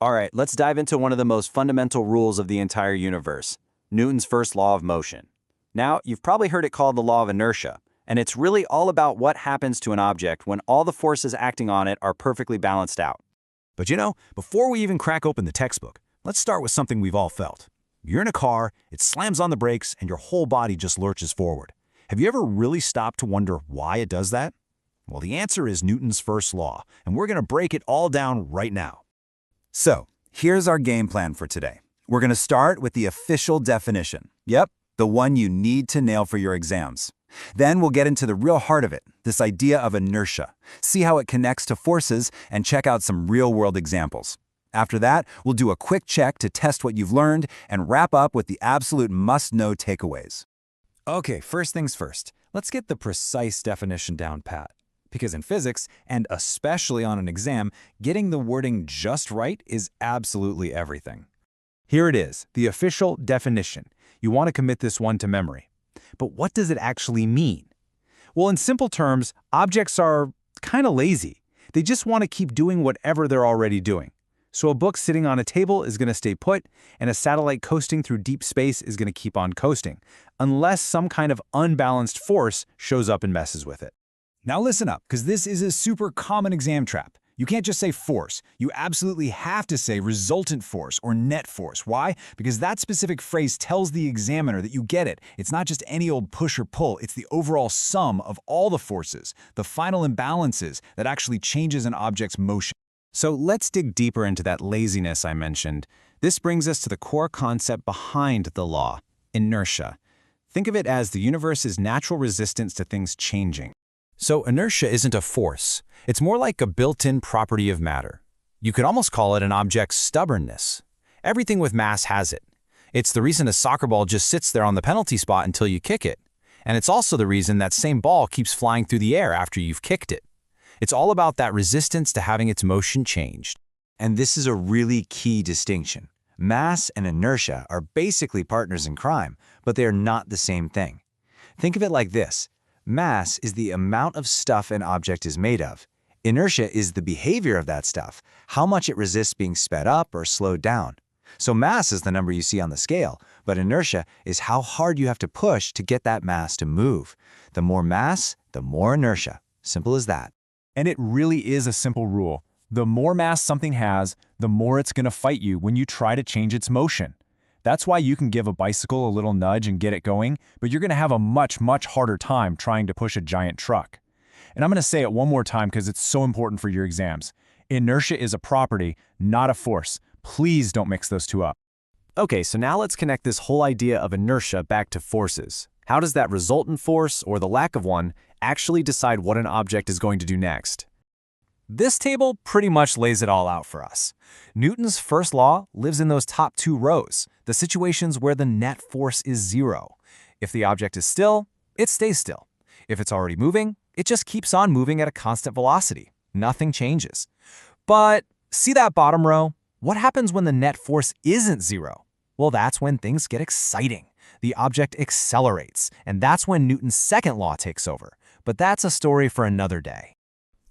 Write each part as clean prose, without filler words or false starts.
All right, let's dive into one of the most fundamental rules of the entire universe, Newton's first law of motion. Now, you've probably heard it called the law of inertia, and it's really all about what happens to an object when all the forces acting on it are perfectly balanced out. But before we even crack open the textbook, let's start with something we've all felt. You're in a car, it slams on the brakes, and your whole body just lurches forward. Have you ever really stopped to wonder why it does that? Well, the answer is Newton's first law, and we're going to break it all down right now. So, here's our game plan for today. We're going to start with the official definition. Yep, the one you need to nail for your exams. Then we'll get into the real heart of it, this idea of inertia, see how it connects to forces, and check out some real-world examples. After that, we'll do a quick check to test what you've learned and wrap up with the absolute must-know takeaways. Okay, first things first, let's get the precise definition down pat. Because in physics, and especially on an exam, getting the wording just right is absolutely everything. Here it is, the official definition. You want to commit this one to memory. But what does it actually mean? Well, in simple terms, objects are kind of lazy. They just want to keep doing whatever they're already doing. So a book sitting on a table is going to stay put, and a satellite coasting through deep space is going to keep on coasting, unless some kind of unbalanced force shows up and messes with it. Now listen up, because this is a super common exam trap. You can't just say force. You absolutely have to say resultant force or net force. Why? Because that specific phrase tells the examiner that you get it. It's not just any old push or pull. It's the overall sum of all the forces, the final imbalances that actually changes an object's motion. So let's dig deeper into that laziness I mentioned. This brings us to the core concept behind the law, inertia. Think of it as the universe's natural resistance to things changing. So inertia isn't a force. It's more like a built-in property of matter. You could almost call it an object's stubbornness. Everything with mass has it. It's the reason a soccer ball just sits there on the penalty spot until you kick it. And it's also the reason that same ball keeps flying through the air after you've kicked it. It's all about that resistance to having its motion changed. And this is a really key distinction. Mass and inertia are basically partners in crime, but they are not the same thing. Think of it like this. Mass is the amount of stuff an object is made of. Inertia is the behavior of that stuff, how much it resists being sped up or slowed down. So mass is the number you see on the scale, but inertia is how hard you have to push to get that mass to move. The more mass, the more inertia. Simple as that. And it really is a simple rule. The more mass something has, the more it's going to fight you when you try to change its motion. That's why you can give a bicycle a little nudge and get it going, but you're going to have a much harder time trying to push a giant truck. And I'm going to say it one more time because it's so important for your exams. Inertia is a property, not a force. Please don't mix those two up. Okay, so now let's connect this whole idea of inertia back to forces. How does that resultant force, or the lack of one, actually decide what an object is going to do next? This table pretty much lays it all out for us. Newton's first law lives in those top two rows, the situations where the net force is zero. If the object is still, it stays still. If it's already moving, it just keeps on moving at a constant velocity. Nothing changes. But see that bottom row? What happens when the net force isn't zero? Well, that's when things get exciting. The object accelerates, and that's when Newton's second law takes over. But that's a story for another day.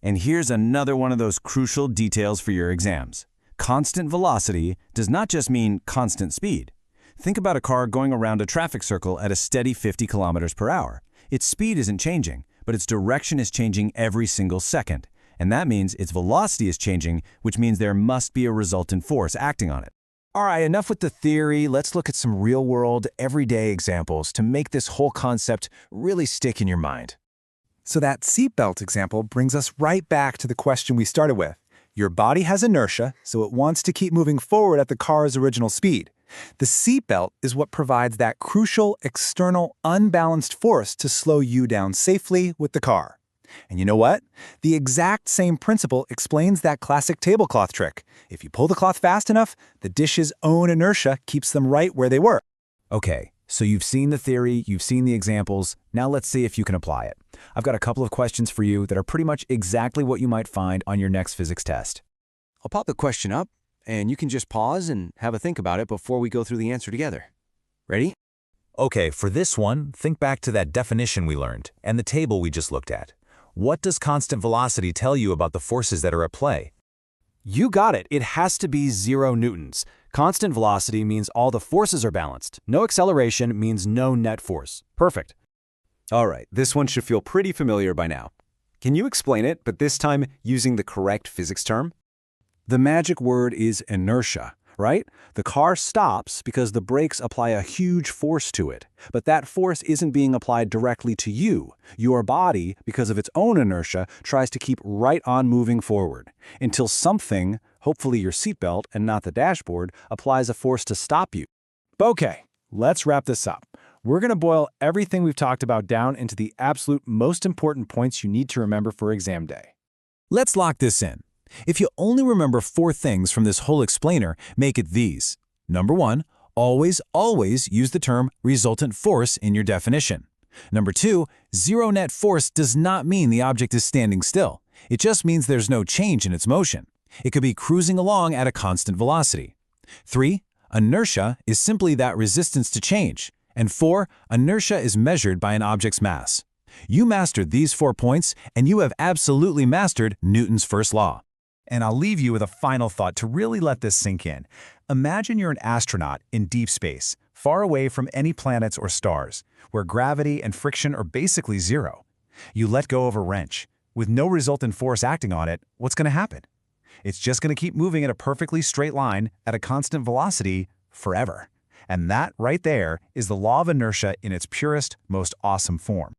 And here's another one of those crucial details for your exams. Constant velocity does not just mean constant speed. Think about a car going around a traffic circle at a steady 50 kilometers per hour. Its speed isn't changing, but its direction is changing every single second. And that means its velocity is changing, which means there must be a resultant force acting on it. All right, enough with the theory. Let's look at some real-world, everyday examples to make this whole concept really stick in your mind. So that seatbelt example brings us right back to the question we started with. Your body has inertia, so it wants to keep moving forward at the car's original speed. The seatbelt is what provides that crucial, external, unbalanced force to slow you down safely with the car. And you know what? The exact same principle explains that classic tablecloth trick. If you pull the cloth fast enough, the dish's own inertia keeps them right where they were. Okay, so you've seen the theory, you've seen the examples, now let's see if you can apply it. I've got a couple of questions for you that are pretty much exactly what you might find on your next physics test. I'll pop the question up, and you can just pause and have a think about it before we go through the answer together. Ready? Okay, for this one, think back to that definition we learned and the table we just looked at. What does constant velocity tell you about the forces that are at play? You got it. It has to be 0 newtons. Constant velocity means all the forces are balanced. No acceleration means no net force. Perfect. All right, this one should feel pretty familiar by now. Can you explain it, but this time using the correct physics term? The magic word is inertia, right? The car stops because the brakes apply a huge force to it. But that force isn't being applied directly to you. Your body, because of its own inertia, tries to keep right on moving forward until something, hopefully your seatbelt and not the dashboard, applies a force to stop you. Okay, let's wrap this up. We're going to boil everything we've talked about down into the absolute most important points you need to remember for exam day. Let's lock this in. If you only remember 4 things from this whole explainer, make it these. Number 1, always use the term resultant force in your definition. Number 2, 0 net force does not mean the object is standing still. It just means there's no change in its motion. It could be cruising along at a constant velocity. 3, inertia is simply that resistance to change. And 4, inertia is measured by an object's mass. You mastered these 4 points, and you have absolutely mastered Newton's first law. And I'll leave you with a final thought to really let this sink in. Imagine you're an astronaut in deep space, far away from any planets or stars, where gravity and friction are basically 0. You let go of a wrench. With no resultant force acting on it, what's going to happen? It's just going to keep moving in a perfectly straight line at a constant velocity forever. And that right there is the law of inertia in its purest, most awesome form.